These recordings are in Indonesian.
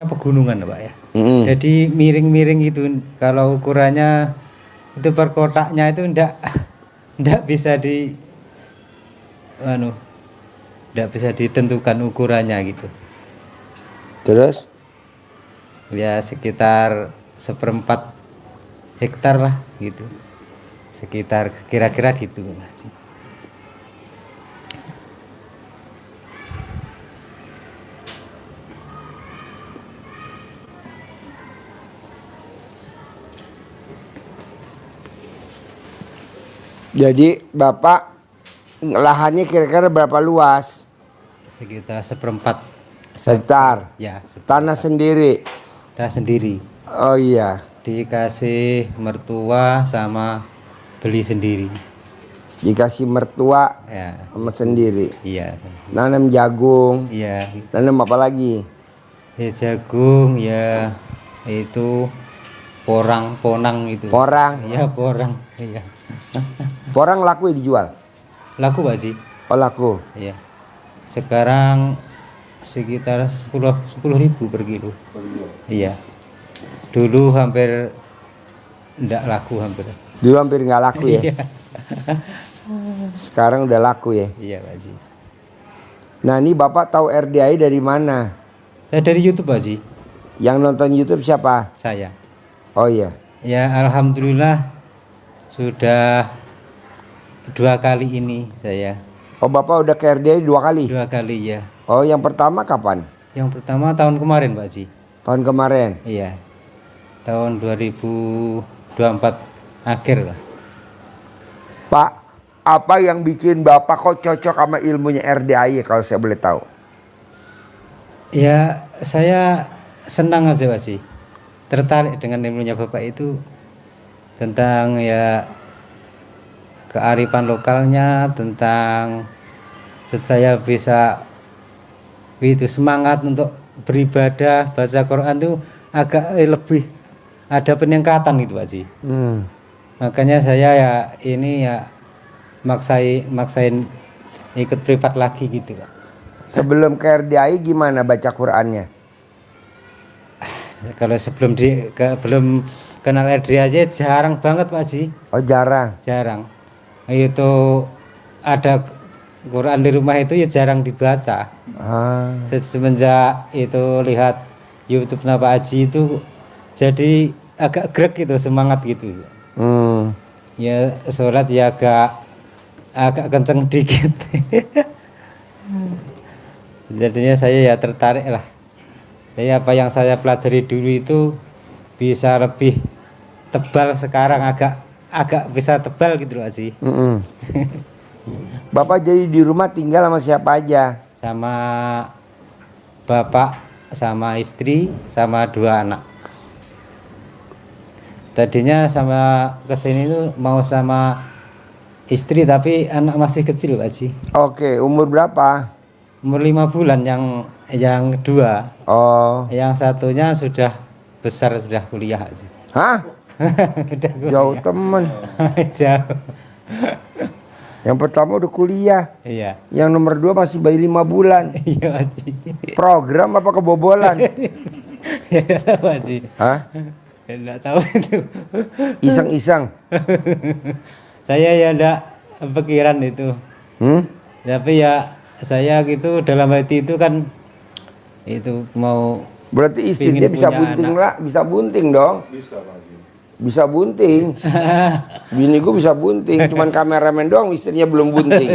pegunungan Pak ya. Jadi miring-miring gitu. Kalau ukurannya itu per kotaknya itu ndak bisa ndak bisa ditentukan ukurannya gitu. Terus? Ya sekitar 1/4 hektar lah gitu. Sekitar kira-kira gitu Pak Haji. Jadi Bapak lahannya kira-kira berapa luas? Sekitar 1/4 hektar. ya, Tanah sendiri. tanah sendiri. Oh iya. Dikasih mertua sama beli sendiri. Dikasih mertua Ya, sama sendiri. iya. Nanam jagung. Iya. Nanam apa lagi? Ya jagung ya itu ponang itu. Porang. Iya, porang. Iya. Porang laku ya dijual? Laku Pak Haji. Oh laku. Iya. Sekarang sekitar 10.000 per kilo. Iya. Dulu hampir enggak laku hampir. Dulu hampir nggak laku ya? Iya. Sekarang udah laku ya? Iya Pak Haji. Nah ini Bapak tahu RDI dari mana? Saya dari YouTube Pak Haji. Yang nonton YouTube siapa? Saya. Oh iya. Ya alhamdulillah sudah 2 kali ini saya. Oh Bapak udah ke RDI 2 kali? 2 kali ya. Oh yang pertama kapan? Yang pertama tahun kemarin Pak Haji. Tahun kemarin? Iya. Tahun 2024 akhir lah. Pak, apa yang bikin Bapak kok cocok sama ilmunya RDI kalau saya boleh tahu? Ya saya senang aja Pak Haji. Tertarik dengan ilmunya Bapak itu tentang ya kearifan lokalnya, tentang saya bisa itu semangat untuk beribadah, baca Quran tuh agak lebih ada peningkatan gitu Pak Haji. Makanya saya ya ini ya maksain ikut privat lagi gitu Pak. Sebelum ke RDI gimana baca Qurannya? Kalau sebelum belum kenal RDI aja jarang banget Pak Haji. Oh jarang? Jarang. Itu ada Quran di rumah itu ya jarang dibaca. Semenjak itu lihat YouTube Pak Haji itu jadi agak grek gitu, semangat gitu. Ya sholat ya agak kenceng dikit. Jadinya saya ya tertarik lah. Jadi apa yang saya pelajari dulu itu bisa lebih tebal, sekarang agak bisa tebal gitu loh Haji. Bapak jadi di rumah tinggal sama siapa aja? Sama bapak, sama istri, sama 2 anak. Tadinya sama kesini tuh mau sama istri tapi anak masih kecil Pak Haji. Oke, umur berapa? Umur 5 bulan yang kedua. Oh. Yang satunya sudah besar, sudah kuliah Haji. Hah? Jauh temen. Jauh. Yang pertama udah kuliah. Iya. Yang nomor 2 masih bayi 5 bulan. Iya Haji. Program apa kebobolan? Ya enggak tahu Haji. Hah? Ya enggak tahu itu. Iseng-iseng. Saya ya enggak pikiran itu. Tapi ya saya gitu dalam hati itu kan itu mau. Berarti istri dia bisa bunting lah, bisa bunting dong. Bisa Pak Haji. Bisa bunting. Bini gue bisa bunting, cuman kameramen doang istrinya belum bunting.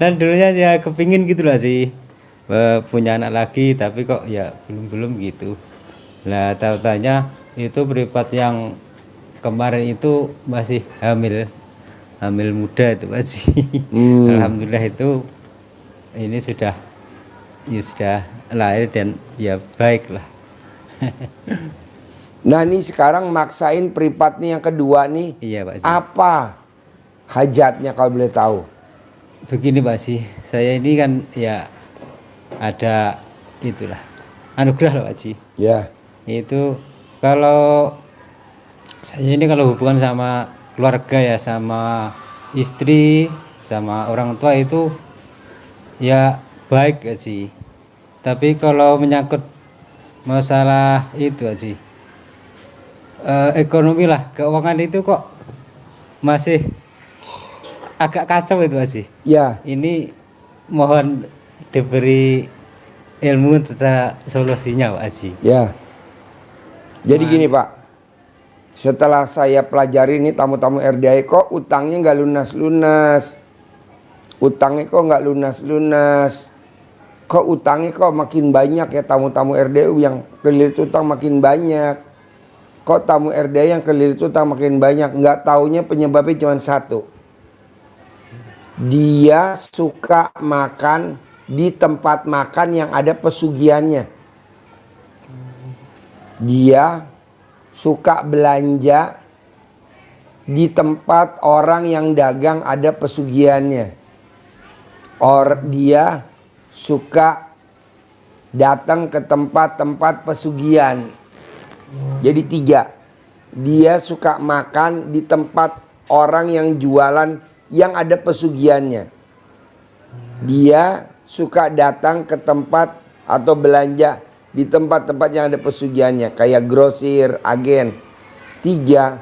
Dan dulunya ya kepingin gitu lah sih punya anak lagi, tapi kok ya belum gitu. Lah tahu-tanya itu privat yang kemarin itu masih hamil muda itu Pak Haji. Alhamdulillah itu ini sudah lahir dan ya baik lah. Nah ini sekarang maksain privat nih yang kedua nih. Iya Pak Haji. Apa hajatnya kalau boleh tahu? Begini Pak Haji, saya ini kan ya ada itulah anugerah loh Pak Haji. Ya. Itu kalau Saya ini kalau hubungan sama keluarga ya, sama istri, sama orang tua itu ya baik Haji. Tapi kalau menyangkut masalah itu Haji, ekonomi lah, keuangan itu kok masih agak kacau itu Haji. Ya, Ini mohon diberi ilmu tentang solusinya Pak Haji. ya. Jadi gini Pak, setelah saya pelajari ini tamu-tamu RDI kok utangnya nggak lunas-lunas. Utangnya kok nggak lunas-lunas. Kok utangnya kok makin banyak ya tamu-tamu RDI yang kelilit utang makin banyak. Kok tamu RDI yang kelilit utang makin banyak. Nggak taunya penyebabnya cuma satu. Dia suka makan di tempat makan yang ada pesugihannya. Dia suka belanja di tempat orang yang dagang ada pesugihannya. Dia suka datang ke tempat-tempat pesugihan. Jadi 3. Dia suka makan di tempat orang yang jualan yang ada pesugihannya. Dia suka datang ke tempat atau belanja di tempat-tempat yang ada pesugihannya, kayak grosir, agen. 3,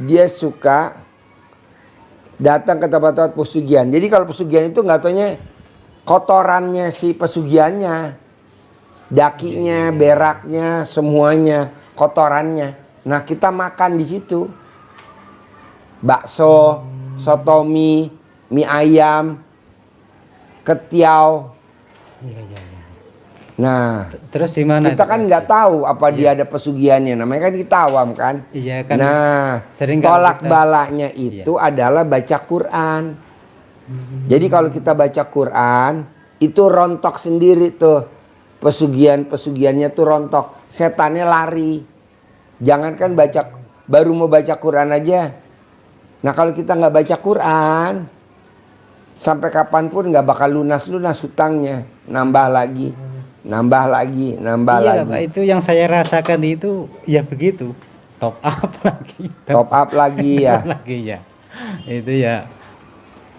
dia suka datang ke tempat-tempat pesugihan. Jadi kalau pesugihan itu nggak taunya kotorannya si pesugihannya, dakinya, beraknya, semuanya kotorannya. Nah kita makan di situ, bakso, sotomi, mie ayam, ketiau. Nah, Terus di mana kita itu, kan Pak nggak Haji? tahu apa dia ada pesugihannya. Namanya kan kita awam kan. Iya kan. Nah, Sering kalau tolak kita- balaknya itu adalah baca Quran. Jadi kalau kita baca Quran, itu rontok sendiri tuh. Pesugihannya tuh rontok. Setannya lari. Jangankan baru mau baca Quran aja. Nah kalau kita nggak baca Quran, sampai kapanpun nggak bakal lunas-lunas hutangnya. Nambah lagi. Iya lah, Pak, itu yang saya rasakan itu ya begitu. Top up lagi. Top up lagi ya. Top lagi ya. Itu ya.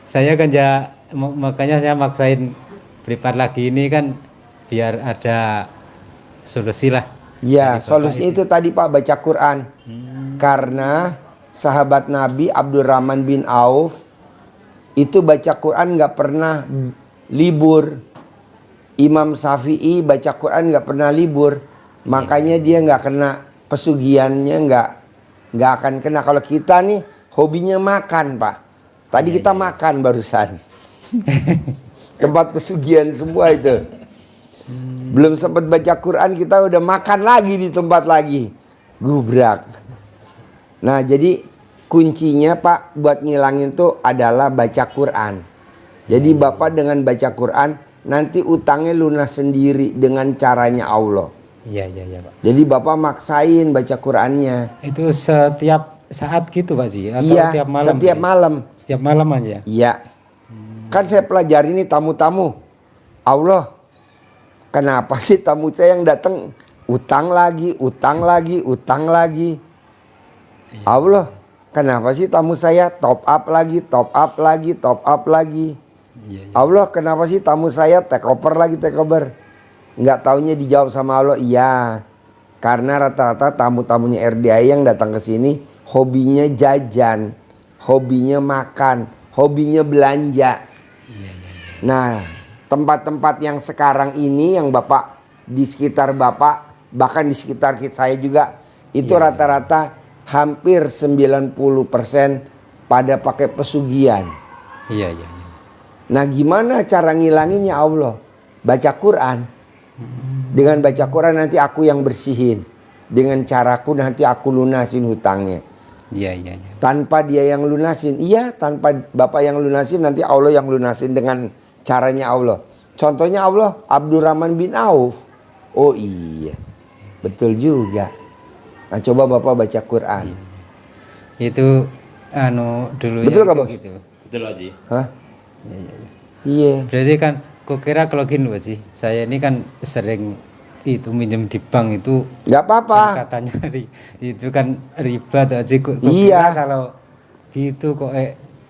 Saya kan ya makanya saya maksain privat lagi ini kan biar ada solusi lah. Ya, Dari Bapak solusinya itu tadi Pak, baca Quran. Karena sahabat Nabi Abdurrahman bin Auf itu baca Quran nggak pernah libur. Imam Syafi'i baca Quran nggak pernah libur. Makanya dia nggak kena pesugihannya, nggak akan kena. Kalau kita nih hobinya makan Pak. Tadi kita makan barusan. Tempat pesugihan semua itu. Belum sempat baca Quran kita udah makan lagi di tempat lagi. Gubrak. Nah jadi kuncinya Pak buat ngilangin tuh adalah baca Quran. Jadi Bapak dengan baca Quran nanti utangnya lunas sendiri dengan caranya Allah. Iya Pak. Jadi Bapak maksain baca Qurannya. Itu setiap saat gitu Pak Ji atau Iya, setiap malam? setiap Ji? malam. Setiap malam aja. Iya. Kan saya pelajari nih tamu-tamu. Allah, kenapa sih tamu saya yang datang utang lagi. Allah, kenapa sih tamu saya top up lagi. Iya. Allah, kenapa sih tamu saya take over. Nggak taunya dijawab sama Allah, iya. Karena rata-rata tamu-tamunya RDI yang datang ke sini hobinya jajan, hobinya makan, hobinya belanja. Nah, tempat-tempat yang sekarang ini yang Bapak di sekitar Bapak, bahkan di sekitar saya juga, itu rata-rata hampir 90% pada pakai pesugihan. Iya. Nah, gimana cara ngilanginnya Allah? Baca Quran. Dengan baca Quran nanti aku yang bersihin. Dengan caraku nanti aku lunasin hutangnya. Iya. Tanpa dia yang lunasin. Iya, tanpa Bapak yang lunasin nanti Allah yang lunasin dengan caranya Allah. Contohnya Allah, Abdurrahman bin Auf. Oh iya, betul juga. Nah, coba Bapak baca Quran. Itu dulunya Betul nggak, itu Bos? gitu. Betul Haji. Hah? Iya. Berarti kan kukira kalau gini Pak Ji, saya ini kan sering itu minjem di bank itu Nggak kan apa-apa. katanya itu kan riba tuh Haji. Kok Iya. kira kalau gitu kok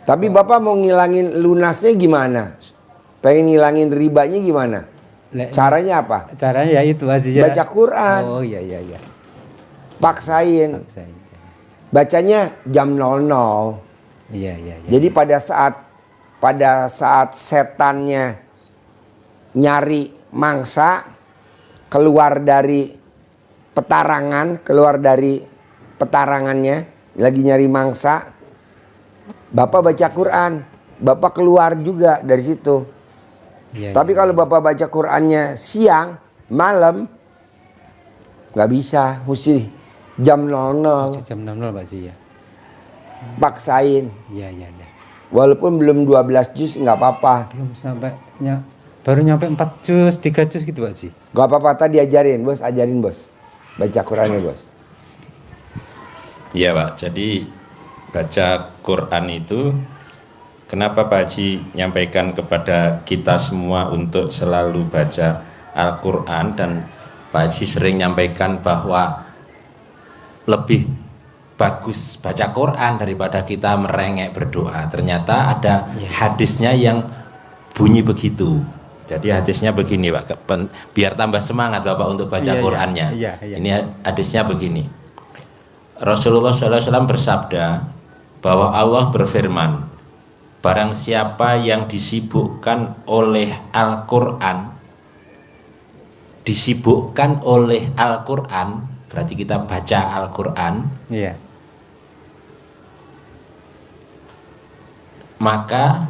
Tapi Bapak mau ngilangin lunasnya gimana? Pengen ngilangin ribanya gimana? Caranya apa? caranya ya itu Haji ya. Baca Quran. Oh iya iya iya. Paksain. Paksain. Bacanya jam 00. Iya iya iya. Jadi pada saat setannya nyari mangsa keluar dari petarangannya lagi nyari mangsa, Bapak baca Quran, Bapak keluar juga dari situ. Iya, Tapi iya. kalau Bapak baca Qurannya siang, malam, nggak bisa, mesti jam 00. Jam 00 Pak Haji ya. Paksain. Iya iya iya. Walaupun belum 12 juz nggak apa-apa. Belum sampai baru nyampe 4 juz, 3 juz gitu Pak Haji. Nggak apa-apa, tadi ajarin bos, baca Qurannya bos. Iya Pak, jadi baca Quran itu kenapa Pak Haji nyampaikan kepada kita semua untuk selalu baca Al-Quran, dan Pak Haji sering nyampaikan bahwa lebih bagus baca Quran daripada kita merengek berdoa. Ternyata ada hadisnya yang bunyi begitu. Jadi hadisnya begini Pak, biar tambah semangat Bapak untuk baca Iya, iya. Qurannya. Iya, iya. Ini hadisnya begini. Rasulullah SAW bersabda bahwa Allah berfirman, barang siapa yang disibukkan oleh Al-Quran, berarti kita baca Al-Quran, Iya. maka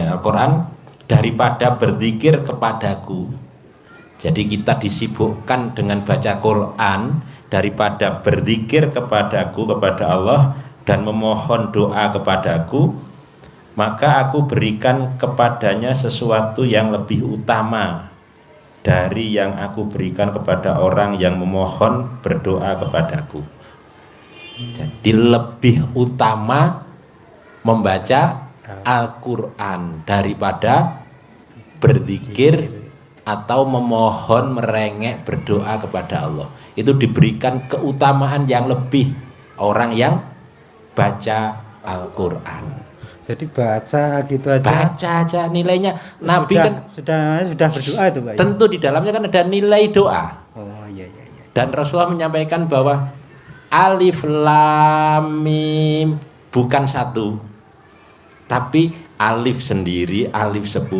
Al-Quran daripada berzikir kepadaku. Jadi kita disibukkan dengan baca Quran daripada berzikir kepadaku, kepada Allah, dan memohon doa kepadaku, maka aku berikan kepadanya sesuatu yang lebih utama dari yang aku berikan kepada orang yang memohon berdoa kepadaku. Jadi lebih utama membaca Al-Quran daripada berzikir atau memohon, merengek, berdoa kepada Allah. Itu diberikan keutamaan yang lebih orang yang baca Al-Quran. Jadi baca gitu aja. Baca aja nilainya. Nabi sudah berdoa itu Pak. tentu di dalamnya kan ada nilai doa. Oh iya iya iya. Dan Rasulullah menyampaikan bahwa alif lam mim bukan satu, tapi alif sendiri, alif 10,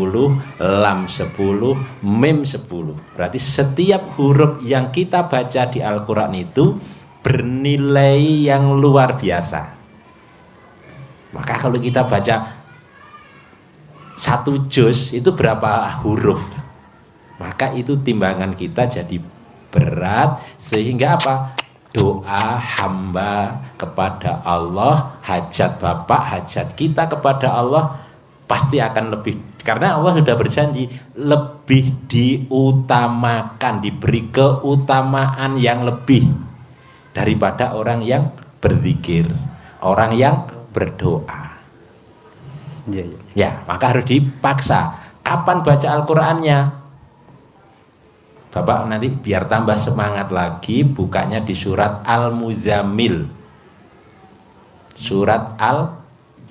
lam 10, mim 10. Berarti setiap huruf yang kita baca di Al-Quran itu bernilai yang luar biasa. Maka kalau kita baca 1 juz itu berapa huruf? Maka itu timbangan kita jadi berat, sehingga apa? Doa hamba kepada Allah, hajat Bapak, hajat kita kepada Allah pasti akan lebih, karena Allah sudah berjanji lebih diutamakan, diberi keutamaan yang lebih daripada orang yang berzikir, orang yang berdoa. Iya iya. Ya, maka harus dipaksa. Kapan baca Al-Qur'annya? Bapak nanti biar tambah semangat lagi, bukanya di surat Al-Muzammil. Surat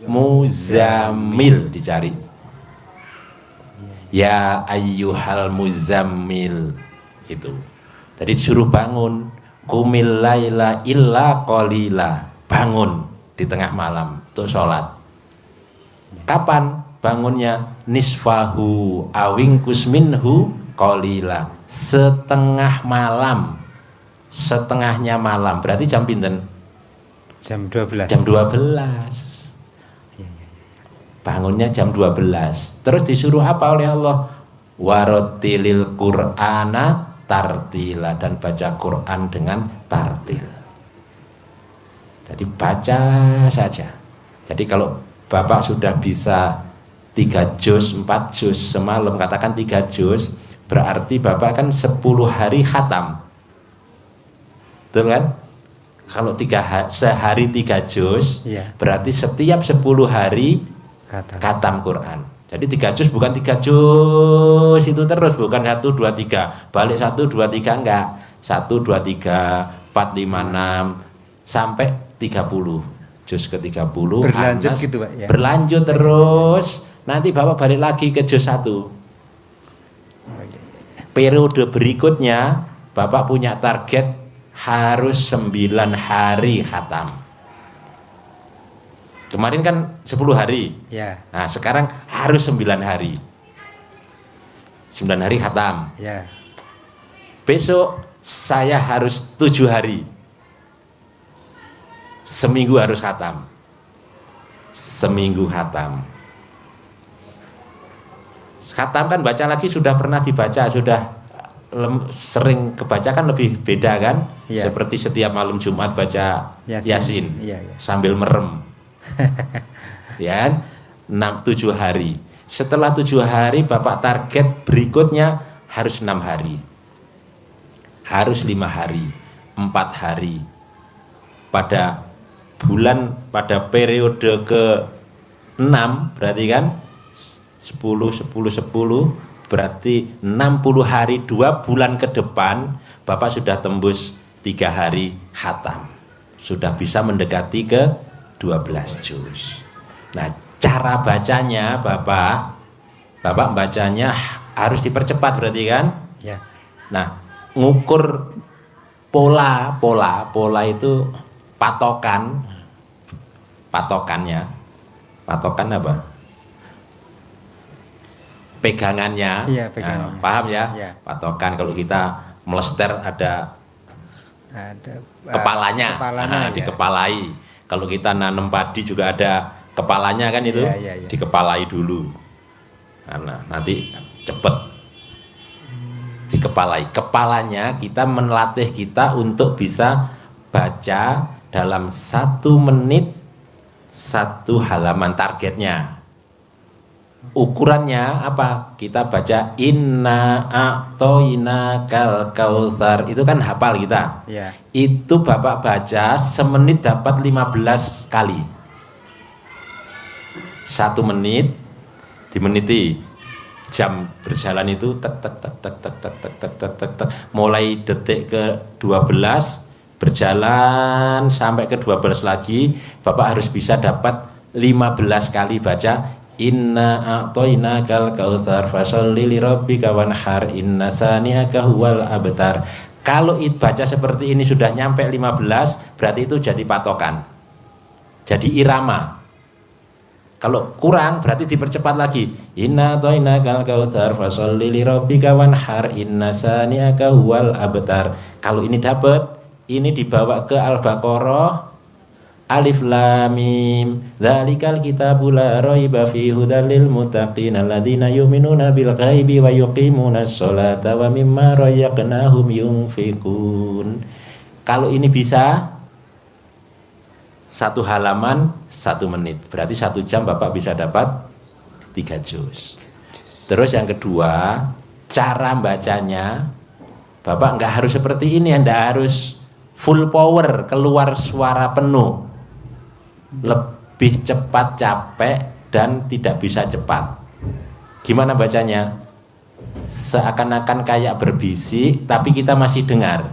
Al-Muzammil dicari. Ya ayyuhal muzammil. Itu. Tadi disuruh bangun. Qumil laila illa qalila. Bangun di tengah malam untuk sholat. Kapan bangunnya? Nisfahu awingkus minhu qalila. Setengah malam. Setengahnya malam. Berarti jam pinten? Jam 12. Jam 12. Bangunnya jam 12. Terus disuruh apa oleh Allah? Warotilil Qur'ana tartila, dan baca Quran dengan tartil. Jadi baca saja. Jadi kalau Bapak sudah bisa 3 juz, 4 juz semalam, katakan 3 juz, berarti Bapak kan 10 hari khatam. Betul kan? Kalau sehari 3 juz, Iya. berarti setiap 10 hari Kata. khatam Quran. Jadi 3 juz bukan 3 juz itu terus, bukan 1 2 3 balik 1 2 3 enggak. 1 2 3 4 5 6 sampai 30. Juz ke 30 Berlanjut Anas, gitu, Pak, ya. berlanjut terus. Nanti Bapak balik lagi ke juz 1. Periode berikutnya Bapak punya target harus 9 hari khatam. Kemarin kan 10 hari. Ya, Nah, sekarang harus 9 hari. 9 hari khatam. ya. Besok saya harus 7 hari. Seminggu harus khatam. Seminggu khatam. Khatam kan baca lagi sudah pernah dibaca, sudah sering kebaca kan lebih beda kan? Iya. Seperti setiap malam Jumat baca Yasin, Iya, iya. sambil merem. Ya kan? 7 hari. Setelah 7 hari Bapak target berikutnya harus 6 hari. Harus 5 hari, 4 hari. Pada periode ke-6 berarti kan 10 berarti 60 hari, 2 bulan ke depan Bapak sudah tembus 3 hari khatam. Sudah bisa mendekati ke 12 juz. Nah, cara bacanya Bapak bacanya harus dipercepat berarti kan? Ya. Nah, ngukur pola itu patokannya apa? Pegangannya. Iya, pegangannya. Nah, paham ya? Iya. Patokan kalau kita melester ada Ada kepalanya, kepalanya, ya. dikepalai. Kalau kita nanam padi juga ada kepalanya kan itu, Iya, iya, iya. dikepalai dulu. Karena nanti cepet dikepalai. Kepalanya kita melatih kita untuk bisa baca dalam 1 menit 1 halaman targetnya. Ukurannya apa? Kita baca inna a'toina kal kautsar. Itu kan hafal kita. Ya. Itu Bapak baca semenit dapat 15 kali. 1 menit dimeniti. Jam berjalan itu tek tek tek tek tek tek tek tek tek tek tek. Mulai detik ke 12 berjalan sampai ke 12 lagi, Bapak harus bisa dapat 15 kali baca inna a'toinakal kautsar fasholli lirabbika wanhar inna saniaka huwal abtar. Kalau baca seperti ini sudah nyampe 15, berarti itu jadi patokan. Jadi irama. Kalau kurang berarti dipercepat lagi. Inna a'toinakal kautsar fasholli lirabbika wanhar inna saniaka huwal abtar. Kalau ini dapat, ini dibawa ke Al-Baqarah. Alif lam mim dzalikal kitabu la raiba fihi hudal lil muttaqin alladzina yu'minuna bil ghaibi wa yuqimunas sholata wa mimma razaqnahum yunfiqun. Kalau ini bisa 1 halaman 1 menit, berarti 1 jam Bapak bisa dapat 3 juz. Terus yang kedua, cara bacanya Bapak enggak harus seperti ini, enggak harus full power keluar suara penuh. Lebih cepat capek dan tidak bisa cepat. Gimana bacanya? Seakan-akan kayak berbisik tapi kita masih dengar.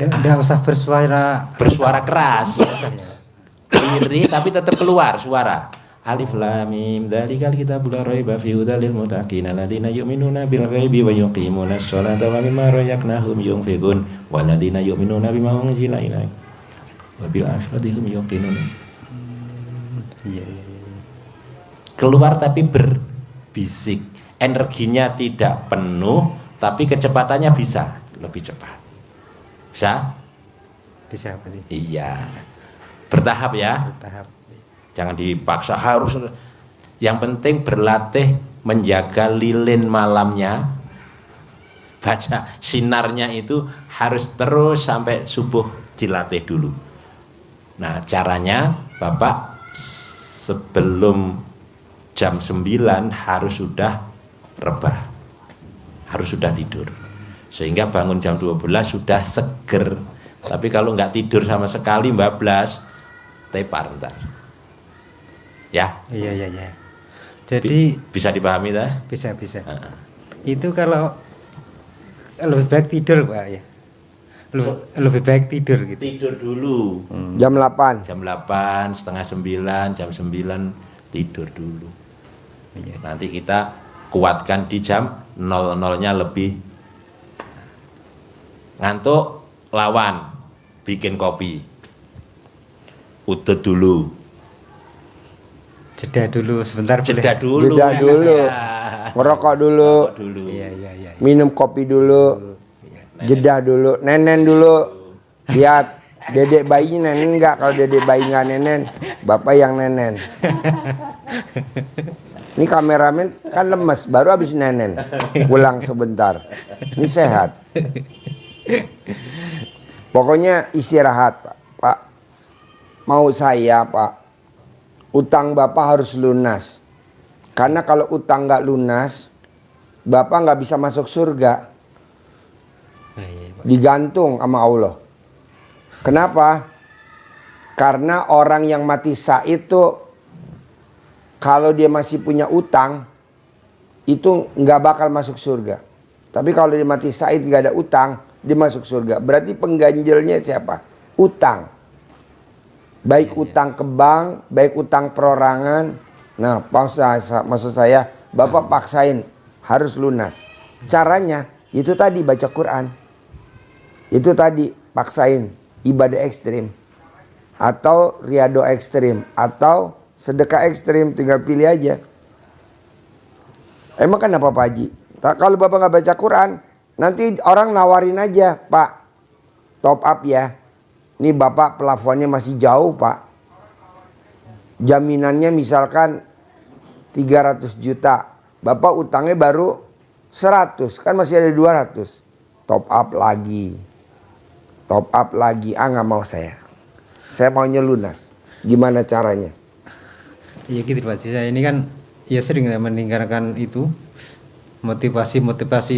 Nggak usah bersuara Keras. Lirih tapi tetap keluar suara. Alif lam mim dzalikal kitabul la raiba fihi hudal lil muttaqin alladzina yu'minuna bil ghaibi wa yuqimunas sholata wa mimma razaqnahum yunfiqun walladzina yu'minuna bima unzila ilaika wa bil akhirati hum yuqinun. Iya. Keluar tapi berbisik. Energinya tidak penuh tapi kecepatannya bisa lebih cepat. Bisa? Bisa apa sih? Iya. Bertahap ya. Bertahap. Jangan dipaksa harus. Yang penting berlatih menjaga lilin malamnya. Baca sinarnya itu harus terus sampai subuh dilatih dulu. Nah, caranya Bapak sebelum jam 9 harus sudah rebah. Harus sudah tidur. Sehingga bangun jam 12 sudah seger. Tapi kalau nggak tidur sama sekali bablas, tepar ntar. Ya. Iya. Jadi Bisa dipahami dah? bisa. Itu kalau lebih baik tidur Pak ya. Lebih baik tidur gitu. Tidur dulu. Jam 8. Jam 8, setengah 9, jam 9 tidur dulu. Iya. Nanti kita kuatkan di jam 00-nya lebih. Ngantuk lawan, bikin kopi. Udut dulu. Jeda dulu sebentar boleh. Jeda dulu. Jeda dulu. Ya. Ngerokok dulu. Ngerokok dulu. Iya. Minum kopi dulu. Jeda dulu. Nenen dulu. Lihat dedek bayi nenen enggak? Kalau dedek bayi nggak nenen, bapak yang nenen. Ini kameramen kan lemes, baru habis nenen. Pulang sebentar. Ini sehat. Pokoknya istirahat, Pak. Pak, mau saya, Pak, utang Bapak harus lunas. Karena kalau utang nggak lunas, Bapak nggak bisa masuk surga. Iya, Pak. Digantung sama Allah. Kenapa? Karena orang yang mati syahid itu kalau dia masih punya utang itu nggak bakal masuk surga. Tapi kalau dia mati syahid nggak ada utang, dia masuk surga. Berarti pengganjilnya siapa? Utang. Baik utang ke bank, baik utang perorangan. Nah, maksud saya, Bapak paksain harus lunas. Caranya itu tadi baca Quran. Itu tadi paksain ibadah ekstrim atau riado ekstrim atau sedekah ekstrim, tinggal pilih aja. Emang kenapa Pak Haji? Kalau Bapak nggak baca Quran, nanti orang nawarin aja, Pak, top up ya. Ini Bapak plafonnya masih jauh, Pak. Jaminannya misalkan 300 juta. Bapak utangnya baru 100, kan masih ada 200. Top up lagi. Top up lagi. Ah, nggak mau saya. Saya maunya lunas. Gimana caranya? Iya gitu Pak Haji. Saya ini kan ya sering mendengarkan itu motivasi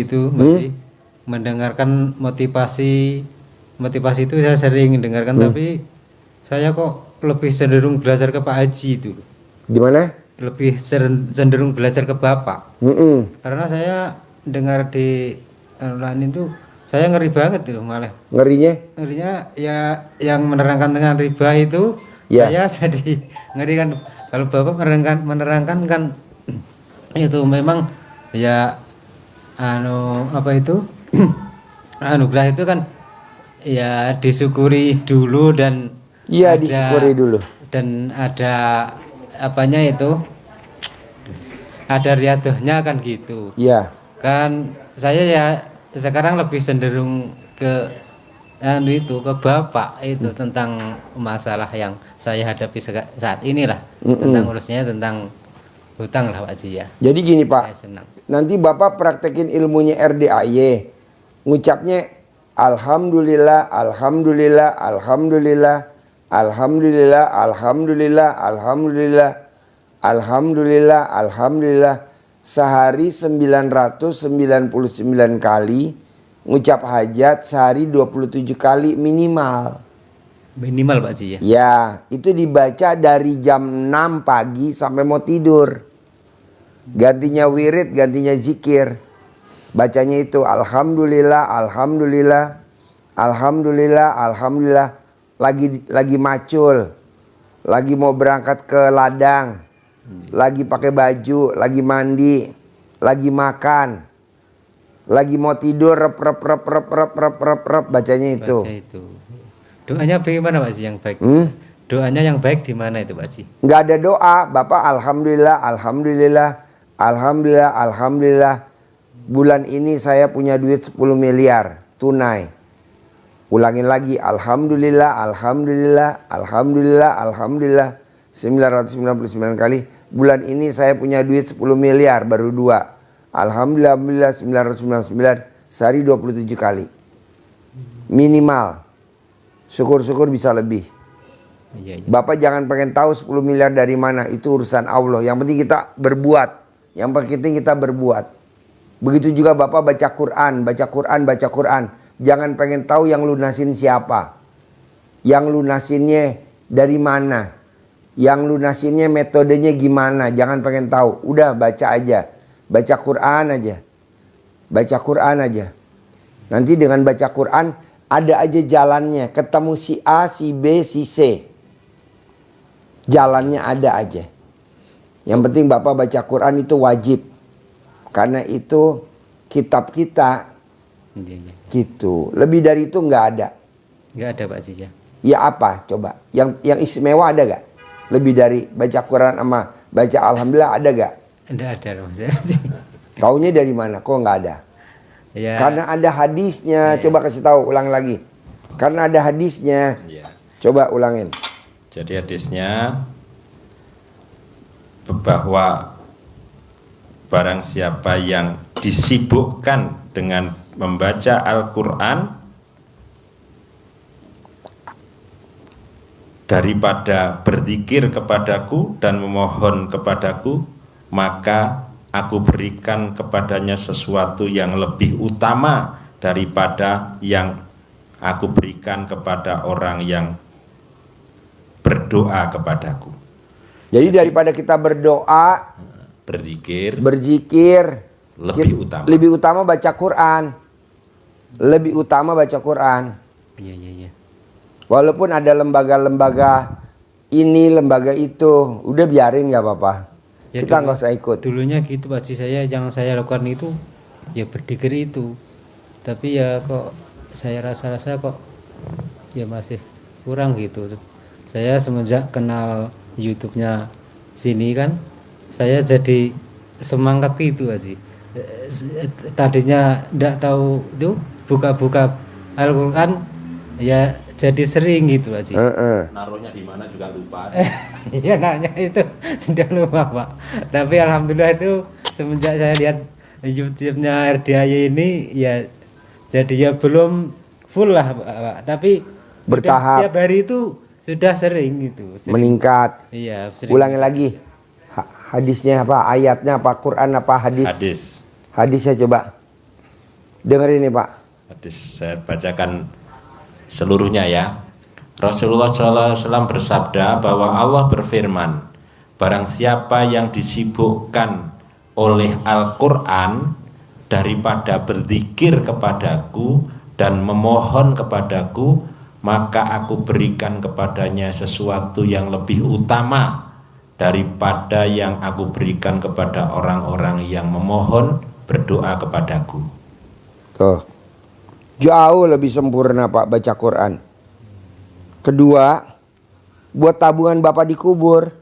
itu Pak Haji. Mendengarkan motivasi itu saya sering dengarkan, tapi saya kok lebih cenderung belajar ke Pak Haji itu. Gimana? Lebih cenderung belajar ke Bapak. Karena saya dengar di online itu saya ngeri banget itu malah. Ngerinya ya yang menerangkan dengan riba itu Ya. saya jadi ngeri kan. Kalau Bapak menerangkan kan itu memang ya anugerah itu kan ya disyukuri dulu dan Iya, disyukuri dulu. Dan ada apanya itu, ada riadohnya kan gitu. Iya. Kan saya ya sekarang lebih cenderung ke ke Bapak itu tentang masalah yang saya hadapi saat inilah, tentang urusnya tentang hutang lah Pak Haji ya. Jadi gini Pak, Saya senang. nanti Bapak praktekin ilmunya RDAY. Ngucapnya Alhamdulillah, Alhamdulillah, Alhamdulillah, Alhamdulillah, Alhamdulillah, Alhamdulillah, Alhamdulillah, Alhamdulillah. Sehari 999 kali. Ngucap hajat sehari 27 kali minimal. Minimal Pak Haji ya. Ya, itu dibaca dari jam 6 pagi sampai mau tidur. Gantinya wirid, gantinya zikir. Bacanya itu Alhamdulillah, Alhamdulillah, Alhamdulillah, Alhamdulillah. Lagi macul, lagi mau berangkat ke ladang, lagi pakai baju, lagi mandi, lagi makan, lagi mau tidur, rep, bacanya itu. Baca itu. Doanya bagaimana Pak Haji yang baik? Doanya yang baik di mana itu Pak Haji? Nggak ada doa, Bapak Alhamdulillah, Alhamdulillah, Alhamdulillah, Alhamdulillah. Bulan ini saya punya duit 10 miliar tunai. Ulangin lagi Alhamdulillah, Alhamdulillah, Alhamdulillah, Alhamdulillah 999 kali. Bulan ini saya punya duit 10 miliar baru 2. Alhamdulillah, Alhamdulillah 999 sehari 27 kali. Minimal. Syukur-syukur bisa lebih. Iya. Bapak jangan pengen tahu 10 miliar dari mana, itu urusan Allah. Yang penting kita berbuat. Yang penting kita berbuat. Begitu juga Bapak baca Quran, baca Quran, baca Quran. Jangan pengen tahu yang lunasin siapa. Yang lunasinnya dari mana. Yang lunasinnya metodenya gimana, jangan pengen tahu. Udah baca aja. Baca Quran aja. Baca Quran aja. Nanti dengan baca Quran ada aja jalannya. Ketemu si A, si B, si C. Jalannya ada aja. Yang penting Bapak baca Quran itu wajib. Karena itu kitab kita. Iya. Gitu. Lebih dari itu nggak ada. Nggak ada Pak Haji ya. Ya apa? Coba. Yang istimewa ada gak? Lebih dari baca Quran sama baca Alhamdulillah ada gak? Nggak ada Mas Haji. Taunya dari mana? Kok nggak ada? Ya. Karena ada hadisnya. Coba kasih tahu, ulang lagi. Karena ada hadisnya. Ya. Coba ulangin. Jadi hadisnya bahwa barang siapa yang disibukkan dengan membaca Al-Quran daripada berzikir kepadaku dan memohon kepadaku, maka aku berikan kepadanya sesuatu yang lebih utama daripada yang aku berikan kepada orang yang berdoa kepadaku. Jadi daripada kita berdoa, Berzikir lebih utama baca Quran. Lebih utama baca Quran. Iya. Walaupun ada lembaga-lembaga ini, lembaga itu, udah biarin nggak apa-apa. Ya, Kita nggak usah ikut. Dulunya gitu Pak Haji, yang saya lakukan itu ya berzikir itu. Tapi ya kok saya rasa kok ya masih kurang gitu. Saya semenjak kenal YouTube-nya sini kan, saya jadi semangat gitu Haji. Tadinya enggak tahu itu buka-buka Al-Qur'an ya jadi sering gitu Haji. Naruhnya di mana juga lupa. Iya nanya itu sudah lupa Pak. Tapi alhamdulillah itu semenjak saya lihat YouTube-nya RDAY ini ya jadi ya belum full lah Pak. Tapi Bertahap. tiap hari itu sudah sering gitu. Meningkat. Iya. Sering. Ulangi lagi. Hadisnya apa? Ayatnya apa? Quran apa? Hadis. Hadisnya coba. Dengerin nih Pak. Hadis saya bacakan seluruhnya ya. Rasulullah SAW bersabda bahwa Allah berfirman, barang siapa yang disibukkan oleh Al-Quran daripada berzikir kepadaku dan memohon kepadaku, maka aku berikan kepadanya sesuatu yang lebih utama daripada yang aku berikan kepada orang-orang yang memohon berdoa kepadaku. Tuh. Jauh lebih sempurna Pak baca Quran. Kedua, buat tabungan Bapak dikubur.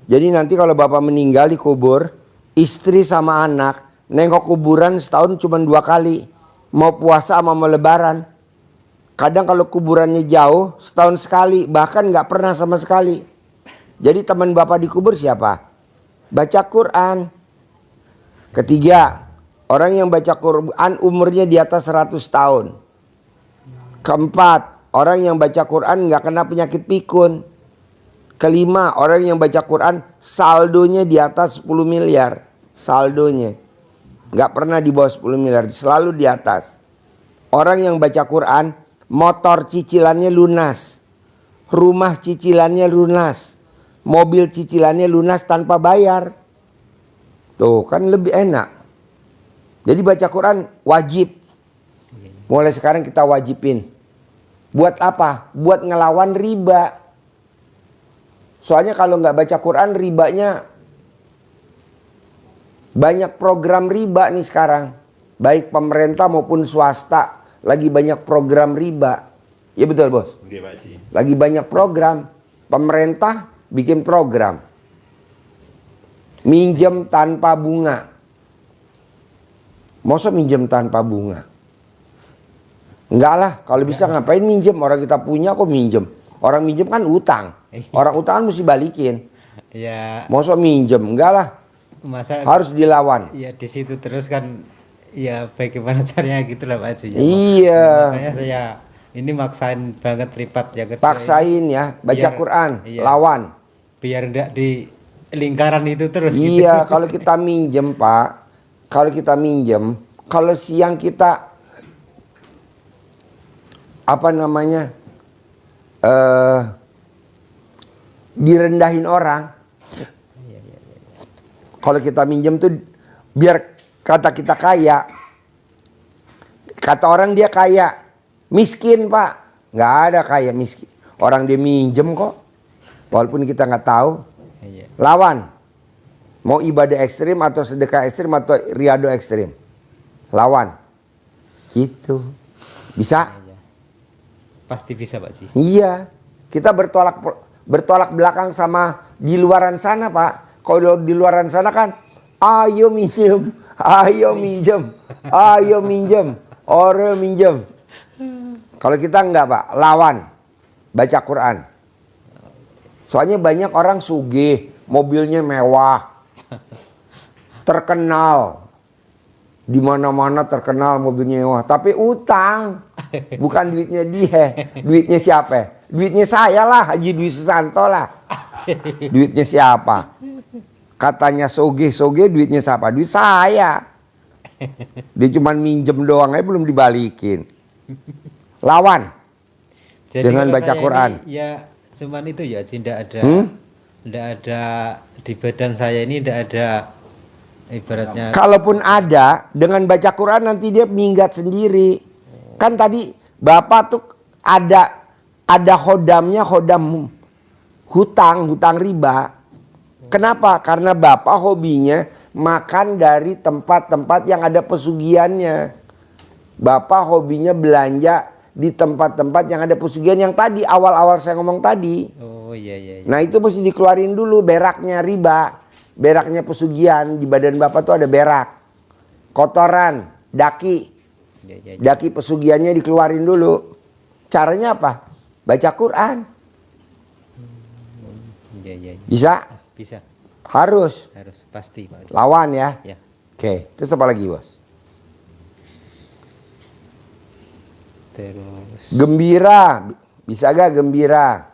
Jadi nanti kalau Bapak meninggal dikubur, istri sama anak nengok kuburan setahun cuma 2 kali. Mau puasa sama mau lebaran. Kadang kalau kuburannya jauh setahun sekali, bahkan nggak pernah sama sekali. Jadi teman Bapak dikubur siapa? Baca Quran. Ketiga, orang yang baca Quran umurnya di atas 100 tahun. Keempat, orang yang baca Quran nggak kena penyakit pikun. Kelima, orang yang baca Quran saldonya di atas 10 miliar. Saldonya. Nggak pernah di bawah 10 miliar, selalu di atas. Orang yang baca Quran, motor cicilannya lunas. Rumah cicilannya lunas. Mobil cicilannya lunas tanpa bayar. Tuh kan lebih enak. Jadi baca Quran wajib. Mulai sekarang kita wajibin. Buat apa? Buat ngelawan riba. Soalnya kalau nggak baca Quran ribanya banyak program riba nih sekarang. Baik pemerintah maupun swasta lagi banyak program riba. Ya betul bos. Lagi banyak program. Pemerintah bikin program. Minjem tanpa bunga. Masa minjem tanpa bunga? Enggak lah, kalau bisa ngapain minjem? Orang kita punya kok minjem. Orang minjem kan utang. Orang utang kan mesti balikin. Ya. Masa minjem? Enggak lah. Masa harus dilawan. Iya di situ terus kan. Ya bagaimana caranya gitu lah Pak Haji. Iya. Makanya saya ini maksain banget lipat ya. Paksain ya, baca Quran, lawan. Biar enggak di lingkaran itu terus. Iya, gitu. kalau kita minjem Pak. Kalau kita minjem, kalau siang kita direndahin orang. Kalau kita minjem tuh biar kata kita kaya. Kata orang dia kaya. Miskin Pak. Nggak ada kaya miskin. Orang dia minjem kok. Walaupun kita nggak tahu. Lawan. Mau ibadah ekstrim atau sedekah ekstrim atau riado ekstrim. Lawan. Gitu. Bisa? Pasti bisa Pak Ji. Iya. Kita bertolak belakang sama di luaran sana Pak. Kalau di luaran sana kan, ayo minjem, ayo minjem, ayo minjem, orang minjem. Kalau kita enggak Pak, lawan, baca Quran. Soalnya banyak orang sugih, mobilnya mewah, terkenal, di mana-mana terkenal mobilnya mewah, tapi utang, bukan duitnya dia, duitnya siapa? Duitnya saya lah, Haji Dwi Susanto lah, duitnya siapa? Katanya soge duitnya siapa? Duit saya. Dia cuma minjem doang aja belum dibalikin. Lawan. Jadi dengan baca Quran. Ini, ya cuman itu ya, tidak ada, tidak ada di badan saya ini tidak ada ibaratnya. Kalaupun ada, dengan baca Quran nanti dia minggat sendiri. Kan tadi Bapak tuh ada hodamnya, hodam hutang riba. Kenapa? Karena Bapak hobinya makan dari tempat-tempat yang ada pesugihannya. Bapak hobinya belanja di tempat-tempat yang ada pesugihan yang tadi awal-awal saya ngomong tadi. Oh iya. Nah itu mesti dikeluarin dulu beraknya riba. Beraknya pesugihan. Di badan Bapak tuh ada berak. Kotoran, daki. Daki pesugihannya dikeluarin dulu. Caranya apa? Baca Quran. Bisa? Bisa. Harus Pasti Pak. lawan ya. Ya. Oke, terus apa lagi Bos? Terus Gembira, bisa gak gembira?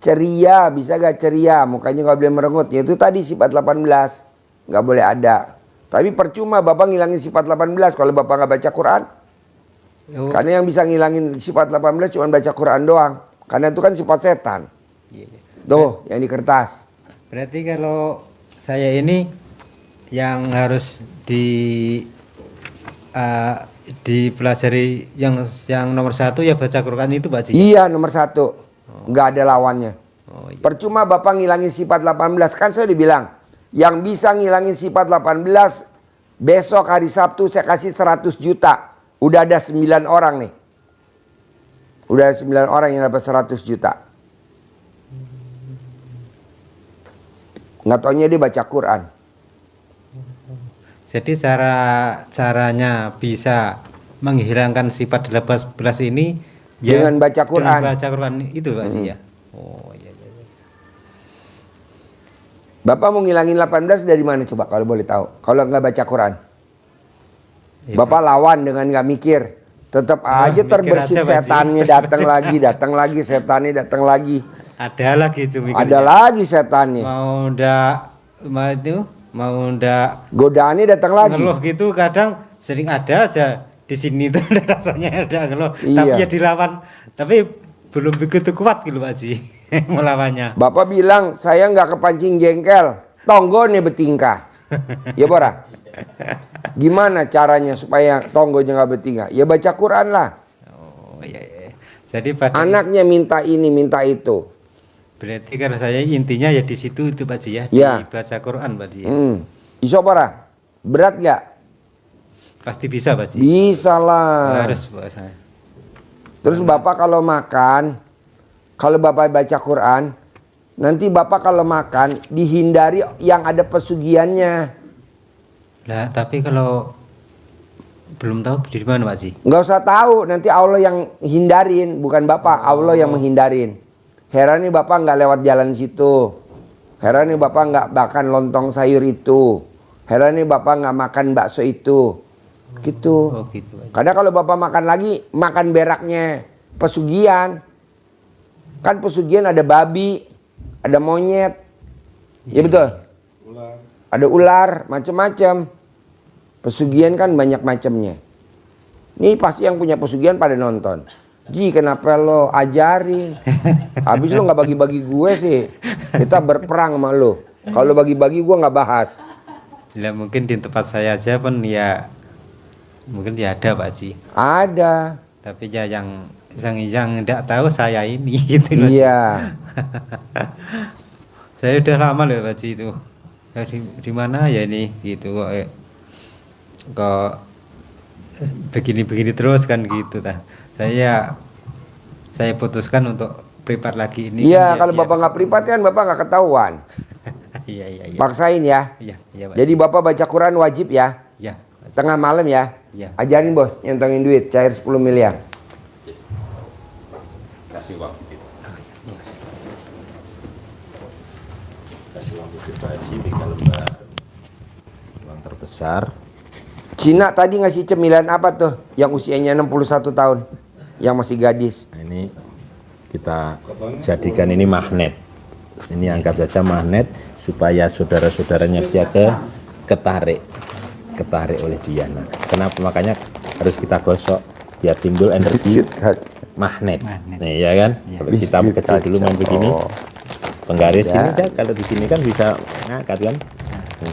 Ceria, bisa gak ceria? Mukanya gak boleh merengut. Ya itu tadi sifat 18, gak boleh ada. Tapi percuma Bapak ngilangin sifat 18 kalau Bapak gak baca Quran. Karena yang bisa ngilangin sifat 18 cuma baca Quran doang. Karena itu kan sifat setan. Tuh, yang di kertas. Berarti kalau saya ini yang harus dipelajari yang nomor 1 ya baca Quran itu Pak Ji. Iya nomor 1. Nggak ada lawannya. Iya. Percuma Bapak ngilangin sifat 18. Kan saya dibilang yang bisa ngilangin sifat 18 besok hari Sabtu saya kasih 100 juta. Udah ada 9 orang nih. Udah ada 9 orang yang dapat 100 juta. Nggak taunya dia baca Quran. Jadi caranya bisa menghilangkan sifat 18 ini ya dengan baca Quran. Dengan baca Quran itu Pak Ji ya. Oh iya. Bapak mau ngilangin 18 dari mana coba kalau boleh tahu? Kalau nggak baca Quran. Ya, Bapak lawan dengan nggak mikir. Tetap aja terbersit setannya datang lagi setannya datang lagi. Ada lagi itu mikirnya. Ada lagi setannya. Mau ndak godaannya datang lagi. Ngeluh gitu kadang sering ada aja di sini tuh rasanya ada ngeluh. Iya. Tapi ya dilawan. Tapi belum begitu kuat gitu Pak Ji melawannya. Bapak bilang saya nggak kepancing jengkel. Tonggo nih betingkah. Ya Bora. Gimana caranya supaya tonggonya nggak betingkah? Ya baca Quran lah. Oh iya. Jadi pada anaknya minta ini minta itu. Berarti kalau saya intinya ya di situ itu Pak Ji ya, ya. Dibaca Quran Pak Ji. Iso Bora. Berat nggak? Pasti bisa Pak Ji. Bisa lah. Harus puasa. Terus Bapak kalau makan, kalau Bapak baca Quran, nanti Bapak kalau makan dihindari yang ada pesugihannya. Lah tapi kalau belum tahu di mana Pak Ji? Nggak usah tahu, nanti Allah yang hindarin, bukan Bapak, Allah yang menghindarin. Heran nih Bapak nggak lewat jalan situ. Heran nih Bapak nggak makan lontong sayur itu. Heran nih Bapak nggak makan bakso itu. Gitu. Oh, gitu. Karena kalau Bapak makan lagi, makan beraknya pesugihan. Kan pesugihan ada babi, ada monyet. Ya betul? Ada ular, macam-macam. Pesugihan kan banyak macamnya. Ini pasti yang punya pesugihan pada nonton. Ji kenapa lo ajarin? Habis lo nggak bagi-bagi gue sih. Kita berperang sama lo. Kalau bagi-bagi gue nggak bahas. Ya mungkin di tempat saya aja pun ya mungkin ya ada Pak Haji. Ada. Tapi ya yang tidak tahu saya ini gitu loh. Iya. Saya udah lama loh Pak Haji itu. Ya, di mana ya ini gitu kok begini-begini terus kan gitu ta. Saya putuskan untuk privat lagi ini. Iya, kan, kalau Bapak nggak privat kan Bapak nggak ketahuan. Iya. Paksain ya. Iya, Pak. Jadi Bapak baca Quran wajib ya. Iya. Tengah malam ya. Iya. Ajarin bos, nyentongin duit cair 10 miliar. Kasih uang gitu. Kasih uang itu Pak Haji 3 lembar. Uang terbesar. Cina tadi ngasih cemilan apa tuh? Yang usianya 61 tahun. Yang masih gadis. Nah, ini kita jadikan ini magnet. Ini anggap saja magnet supaya saudara-saudaranya dia ketarik oleh dia. Nah, kenapa makanya harus kita gosok biar timbul energi magnet. Nih ya kan? Ya. Kalau kita kecil dulu main begini, penggaris ini kan kalau di sini kan bisa ngangkat kan?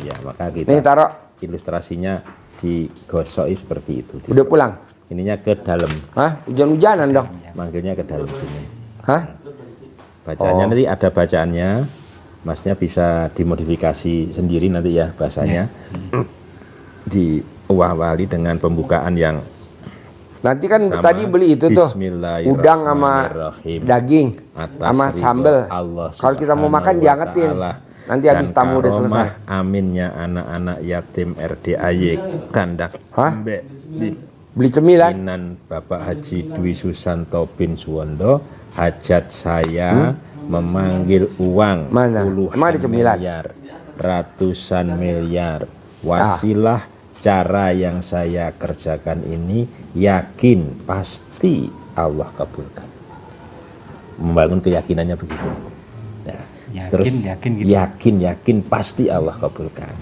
Iya, maka kita Nih taruh. ilustrasinya digosok seperti itu. Udah pulang? Ininya ke dalam, Hah? Hujan-hujanan dong? manggilnya ke dalam sini. Hah? Bacaannya nanti ada bacaannya, masnya bisa dimodifikasi sendiri nanti ya bahasanya. Diawali dengan pembukaan yang Nanti kan sama, tadi beli itu tuh udang sama Bismillahirrahmanirrahim. daging Atas sama ridho sambel. Allah Kalau kita mau makan Subhanahu wa diangetin. Ta'ala. Nanti habis Dan tamu udah karomah selesai. aminnya anak-anak yatim RDAY kandak Hah? mbek Beli cemilan. Inan Bapak Haji Dwi Susanto bin Suwondo, hajat saya memanggil uang Mana? puluhan Emang ada cemilan? miliar, ratusan miliar. Wasilah cara yang saya kerjakan ini yakin pasti Allah kabulkan. Membangun keyakinannya begitu. Nah, yakin pasti Allah kabulkan.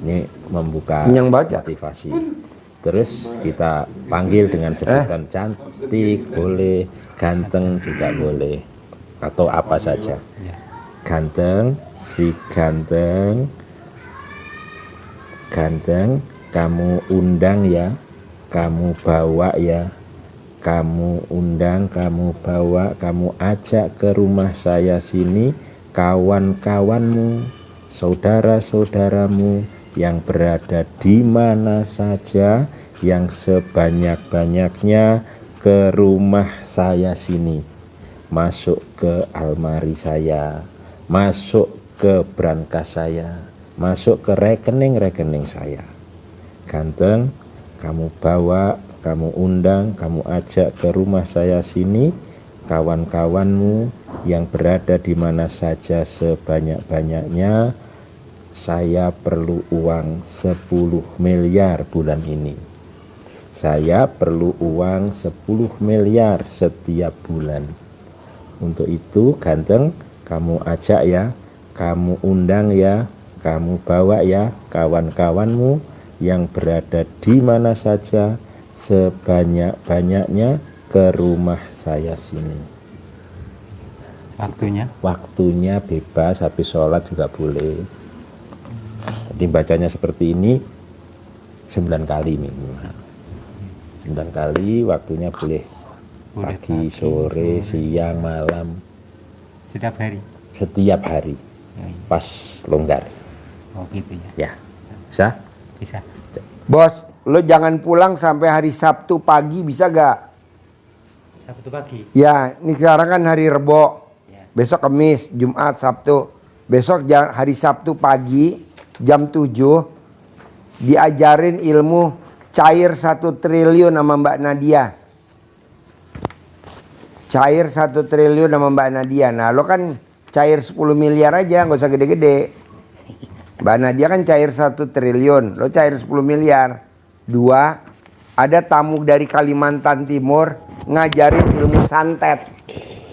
Ini membuka Yang baca. motivasi. Terus kita panggil dengan jabatan cantik boleh, ganteng juga boleh, atau apa saja. Ganteng, si ganteng, kamu undang ya, kamu bawa ya, kamu undang, kamu bawa, kamu ajak ke rumah saya sini kawan-kawanmu, saudara-saudaramu yang berada di mana saja, yang sebanyak-banyaknya ke rumah saya sini, masuk ke almari saya, masuk ke brankas saya, masuk ke rekening-rekening saya. Ganteng, kamu bawa, kamu undang, kamu ajak ke rumah saya sini kawan-kawanmu yang berada di mana saja sebanyak-banyaknya. Saya perlu uang 10 miliar bulan ini. Saya perlu uang 10 miliar setiap bulan. Untuk itu ganteng, kamu ajak ya, kamu undang ya, kamu bawa ya kawan-kawanmu yang berada di mana saja sebanyak-banyaknya ke rumah saya sini. Waktunya bebas, habis sholat juga boleh. Jadi bacanya seperti ini 9 kali minimal. 9 kali, waktunya boleh pagi, sore, siang, malam. Setiap hari. Pas longgar. Oh gitu Ya. Bisa? Bisa. Bos, lo jangan pulang sampai hari Sabtu pagi, bisa gak? Sabtu pagi. Ya, ini sekarang kan hari Rebo. Ya. Besok Kamis, Jumat, Sabtu. Besok hari Sabtu pagi jam 7 diajarin ilmu cair 1 triliun sama Mbak Nadia. Cair 1 triliun sama Mbak Nadia. Nah, lo kan cair 10 miliar aja, nggak usah gede-gede. Mbak Nadia kan cair 1 triliun, lo cair 10 miliar. 2, ada tamu dari Kalimantan Timur ngajarin ilmu santet.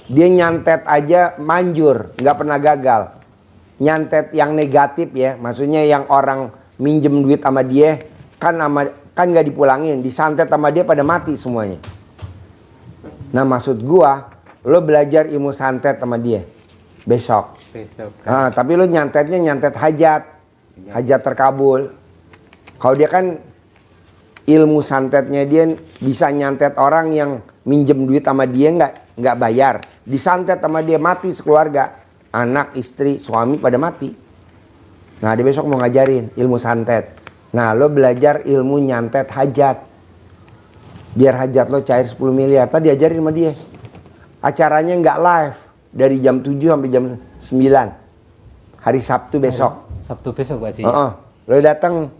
Dia nyantet aja manjur, nggak pernah gagal. Nyantet yang negatif ya, maksudnya yang orang minjem duit sama dia kan nggak dipulangin, disantet sama dia pada mati semuanya. Nah maksud gua, lo belajar ilmu santet sama dia besok. Nah, tapi lo nyantetnya nyantet hajat, hajat terkabul. Kalau dia kan ilmu santetnya dia bisa nyantet orang yang minjem duit sama dia nggak bayar, disantet sama dia mati sekeluarga, anak, istri, suami pada mati. Nah dia besok mau ngajarin ilmu santet. Nah lo belajar ilmu nyantet hajat, biar hajat lo cair 10 miliar. Tadi diajarin sama dia. Acaranya nggak live dari jam 7 sampai jam 9 hari Sabtu besok. Sabtu besok Pak Haji. Lo datang.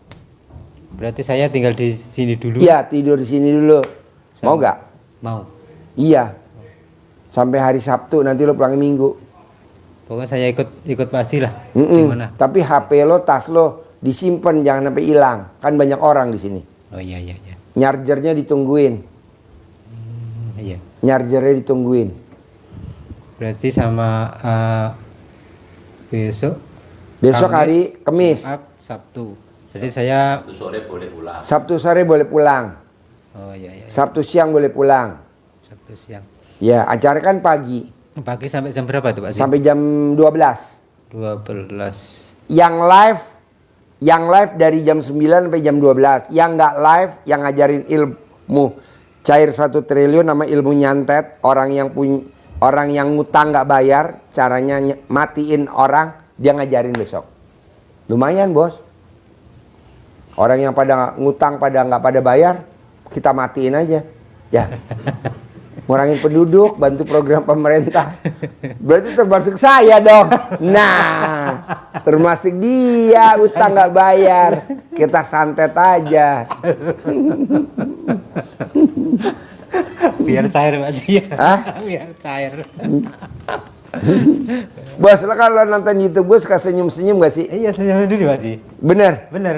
Berarti saya tinggal di sini dulu. Iya, tidur di sini dulu. Mau nggak? Mau. Iya. Sampai hari Sabtu, nanti lo pulang Minggu. Pokoknya saya ikut Pak Haji lah. Gimana? Tapi HP lo, tas lo disimpan, jangan sampai hilang. Kan banyak orang di sini. Oh iya. Nyarjernya ditungguin. Iya. Nyarjernya ditungguin. Berarti sama besok. Besok hari Kamis. Jumat, Sabtu. Jadi saya Sabtu sore boleh pulang. Sabtu sore boleh pulang. Oh iya. Sabtu siang boleh pulang. Sabtu siang. Ya, acara kan pagi. Pagi sampai jam berapa tuh Pak Haji? Sampai jam 12. 12. Yang live dari jam 9 sampai jam 12. Yang nggak live, yang ngajarin ilmu cair 1 triliun nama ilmu nyantet, orang yang ngutang nggak bayar, caranya matiin orang, dia ngajarin besok. Lumayan bos. Orang yang pada ngutang pada nggak pada bayar, kita matiin aja. Ya. Ngurangin penduduk, bantu program pemerintah. Berarti termasuk saya dong. Nah, termasuk dia utang nggak bayar. Kita santet aja. Biar cair Pak Haji. Hah? Biar cair. Bos, lo kalau nonton YouTube gue suka senyum-senyum gak sih? Iya, senyum sendiri Pak Haji. Bener? Bener.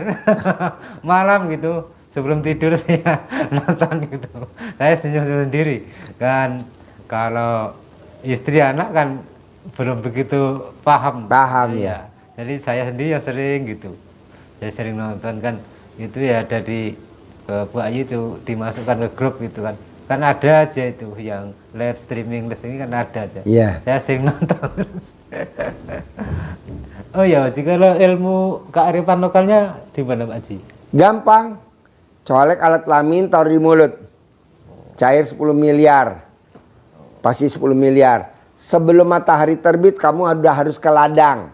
Malam gitu sebelum tidur saya nonton gitu. Saya senyum sendiri. Kan kalau istri anak kan belum begitu paham. Paham ya. Jadi saya sendiri yang sering gitu. Saya sering nonton kan itu ya ada di Bu Ayu itu dimasukkan ke grup gitu kan. Kan ada aja itu yang live streaming ini kan ada aja. Iya. Saya sering nonton terus. Oh ya, jika ilmu kearifan lokalnya di mana Pak Haji? Gampang. Colek alat kelamin, taruh di mulut. Cair 10 miliar. Pasti 10 miliar. Sebelum matahari terbit kamu udah harus ke ladang.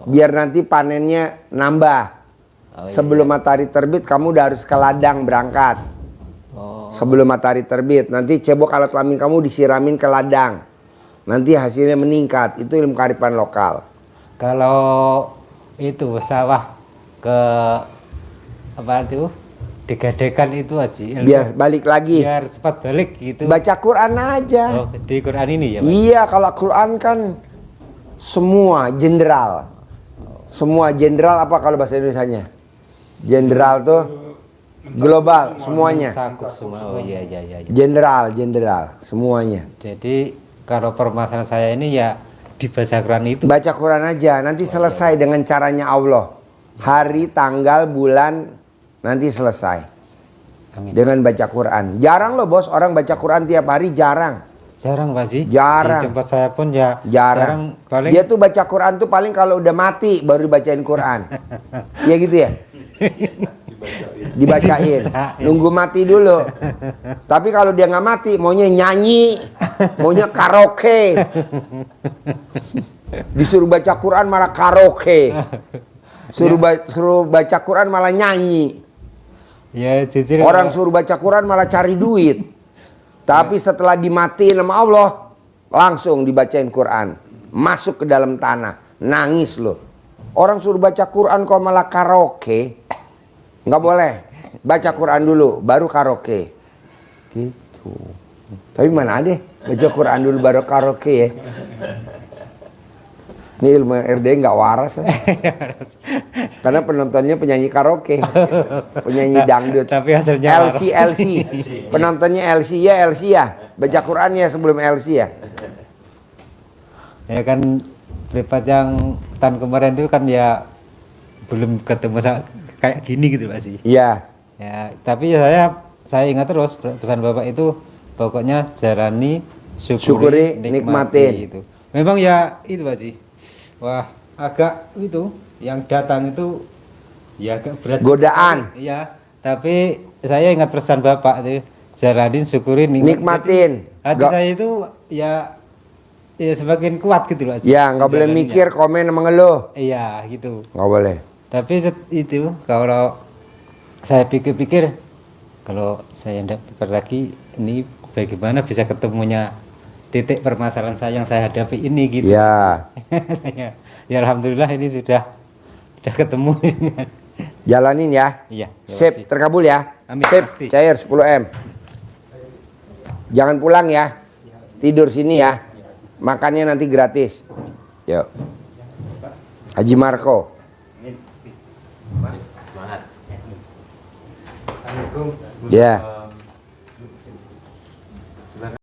Biar nanti panennya nambah. Sebelum matahari terbit kamu udah harus ke ladang berangkat. Sebelum matahari terbit. Nanti cebok alat kelamin kamu disiramin ke ladang. Nanti hasilnya meningkat. Itu ilmu kearifan lokal. Kalau itu sawah ke apa itu digadekan itu Haji. Biar balik lagi. Biar cepat balik gitu. Baca Quran aja. Oh, di Quran ini ya Pak? Iya, kalau Quran kan semua jenderal. Semua jenderal apa kalau bahasa Indonesianya? Jenderal tuh global semuanya. Sakup semua. Oh iya. Jenderal semuanya. Jadi kalau permasalahan saya ini ya dibaca Quran itu. Baca Quran aja, nanti selesai dengan caranya Allah. Hari, tanggal, bulan, nanti selesai. Amin. Dengan baca Quran. Jarang loh bos, orang baca Quran tiap hari, jarang. Jarang Pak Haji. Jarang. Di tempat saya pun ya Jarang. paling. Dia tuh baca Quran tuh paling kalau udah mati baru dibacain Quran. Iya gitu ya? Dibacain. Nunggu mati dulu. Tapi kalau dia nggak mati, maunya nyanyi, maunya karaoke. Disuruh baca Quran malah karaoke. Suruh baca Quran malah nyanyi. Ya jujur. Orang suruh baca Quran malah cari duit. Tapi setelah dimatiin sama Allah, langsung dibacain Quran. Masuk ke dalam tanah. Nangis loh. Orang suruh baca Quran kok malah karaoke. Nggak boleh. Baca Quran dulu, baru karaoke. Gitu. Tapi mana ada baca Quran dulu baru karaoke ya. Ini ilmu RD nggak waras ya. Karena penontonnya penyanyi karaoke, penyanyi dangdut. Tapi hasilnya LC. Penontonnya LC ya. Baca Quran ya sebelum LC ya. Ya kan privat yang tahun kemarin itu kan ya belum ketemu kayak gini gitu Pak sih. Iya. Ya, tapi ya saya ingat terus pesan Bapak itu pokoknya jalani, Syukuri, nikmatin. itu. Memang ya itu Pak Haji. Wah, agak itu yang datang itu ya agak berat. Godaan. Iya, tapi saya ingat pesan Bapak itu, jalanin, syukurin, Nikmatin. Hati Nggak- saya itu ya semakin kuat gitu loh. Ya, nggak boleh Jalannya. mikir, komen, sama ngeluh. Iya, gitu. Nggak boleh. Tapi itu kalau saya pikir-pikir, kalau saya tidak pikir lagi, ini bagaimana bisa ketemunya titik permasalahan saya yang saya hadapi ini gitu. Ya, Ya alhamdulillah ini sudah ketemu. jalanin ya. Iya. Sip, terkabul ya. Amin, Sip, pasti. cair 10M. Jangan pulang ya. Tidur sini ya. Makannya nanti gratis. Yuk. Haji Marco. Semangat. Ya.